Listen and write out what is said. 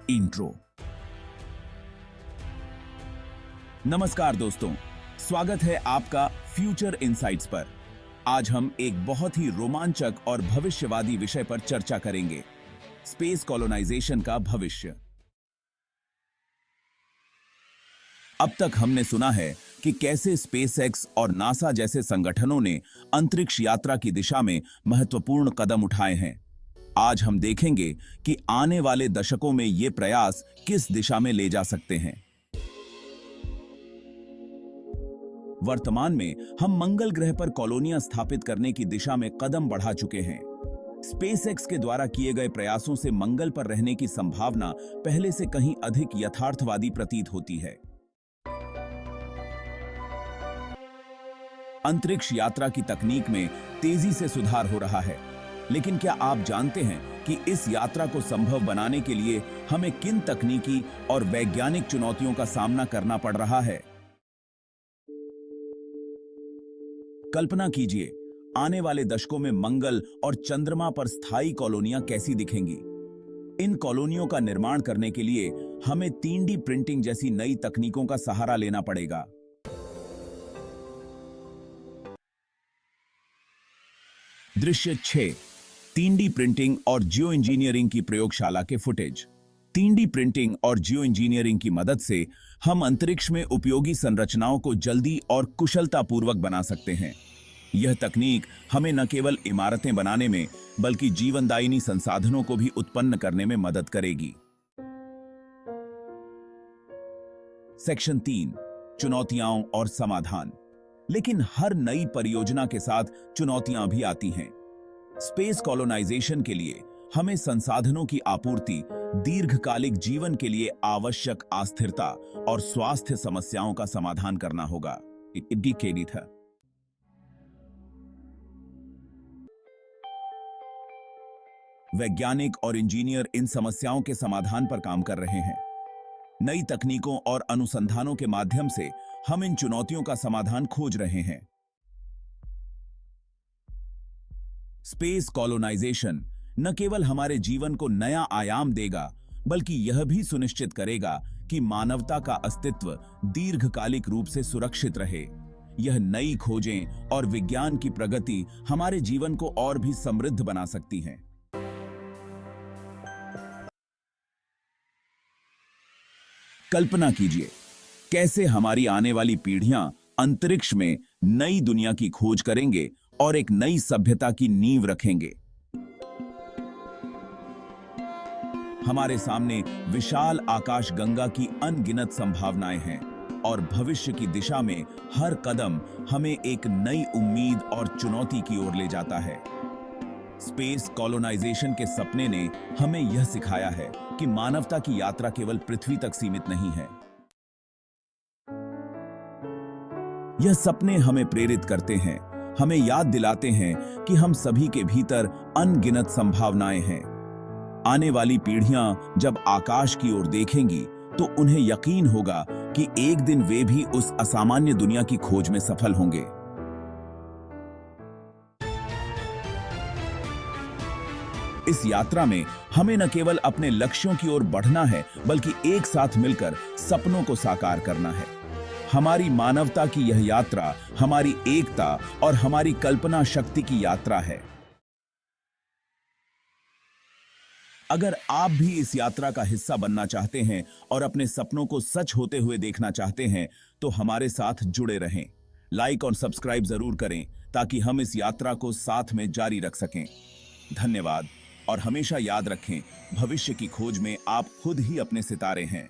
Intro. नमस्कार दोस्तों, स्वागत है आपका फ्यूचर इनसाइट्स पर। आज हम एक बहुत ही रोमांचक और भविष्यवादी विषय पर चर्चा करेंगे, स्पेस कॉलोनाइजेशन का भविष्य। अब तक हमने सुना है कि कैसे स्पेसएक्स और नासा जैसे संगठनों ने अंतरिक्ष यात्रा की दिशा में महत्वपूर्ण कदम उठाए हैं। आज हम देखेंगे कि आने वाले दशकों में ये प्रयास किस दिशा में ले जा सकते हैं। वर्तमान में हम मंगल ग्रह पर कॉलोनियां स्थापित करने की दिशा में कदम बढ़ा चुके हैं। स्पेसएक्स के द्वारा किए गए प्रयासों से मंगल पर रहने की संभावना पहले से कहीं अधिक यथार्थवादी प्रतीत होती है। अंतरिक्ष यात्रा की तकनीक में तेजी से सुधार हो रहा है, लेकिन क्या आप जानते हैं कि इस यात्रा को संभव बनाने के लिए हमें किन तकनीकी और वैज्ञानिक चुनौतियों का सामना करना पड़ रहा है? कल्पना कीजिए, आने वाले दशकों में मंगल और चंद्रमा पर स्थायी कॉलोनियां कैसी दिखेंगी। इन कॉलोनियों का निर्माण करने के लिए हमें 3D प्रिंटिंग जैसी नई तकनीकों का सहारा लेना पड़ेगा। दृश्य 6, 3D प्रिंटिंग और जियो इंजीनियरिंग की प्रयोगशाला के फुटेज। 3D प्रिंटिंग और जियो इंजीनियरिंग की मदद से हम अंतरिक्ष में उपयोगी संरचनाओं को जल्दी और कुशलतापूर्वक बना सकते हैं। यह तकनीक हमें न केवल इमारतें बनाने में, बल्कि जीवनदायिनी संसाधनों को भी उत्पन्न करने में मदद करेगी। सेक्शन 3, चुनौतियां और समाधान। लेकिन हर नई परियोजना के साथ चुनौतियां भी आती हैं। स्पेस कॉलोनाइजेशन के लिए हमें संसाधनों की आपूर्ति, दीर्घकालिक जीवन के लिए आवश्यक अस्थिरता और स्वास्थ्य समस्याओं का समाधान करना होगा। था वैज्ञानिक और इंजीनियर इन समस्याओं के समाधान पर काम कर रहे हैं। नई तकनीकों और अनुसंधानों के माध्यम से हम इन चुनौतियों का समाधान खोज रहे हैं। स्पेस कॉलोनाइजेशन न केवल हमारे जीवन को नया आयाम देगा, बल्कि यह भी सुनिश्चित करेगा कि मानवता का अस्तित्व दीर्घकालिक रूप से सुरक्षित रहे। यह नई खोजें और विज्ञान की प्रगति हमारे जीवन को और भी समृद्ध बना सकती हैं। कल्पना कीजिए, कैसे हमारी आने वाली पीढ़ियां अंतरिक्ष में नई दुनिया की खोज करेंगे और एक नई सभ्यता की नींव रखेंगे। हमारे सामने विशाल आकाशगंगा की अनगिनत संभावनाएं हैं और भविष्य की दिशा में हर कदम हमें एक नई उम्मीद और चुनौती की ओर ले जाता है। स्पेस कॉलोनाइजेशन के सपने ने हमें यह सिखाया है कि मानवता की यात्रा केवल पृथ्वी तक सीमित नहीं है। यह सपने हमें प्रेरित करते हैं, हमें याद दिलाते हैं कि हम सभी के भीतर अनगिनत संभावनाएं हैं। आने वाली पीढ़ियां जब आकाश की ओर देखेंगी तो उन्हें यकीन होगा कि एक दिन वे भी उस असामान्य दुनिया की खोज में सफल होंगे। इस यात्रा में हमें न केवल अपने लक्ष्यों की ओर बढ़ना है, बल्कि एक साथ मिलकर सपनों को साकार करना है। हमारी मानवता की यह यात्रा हमारी एकता और हमारी कल्पना शक्ति की यात्रा है। अगर आप भी इस यात्रा का हिस्सा बनना चाहते हैं और अपने सपनों को सच होते हुए देखना चाहते हैं, तो हमारे साथ जुड़े रहें। लाइक और सब्सक्राइब जरूर करें ताकि हम इस यात्रा को साथ में जारी रख सकें। धन्यवाद और हमेशा याद रखें, भविष्य की खोज में आप खुद ही अपने सितारे हैं।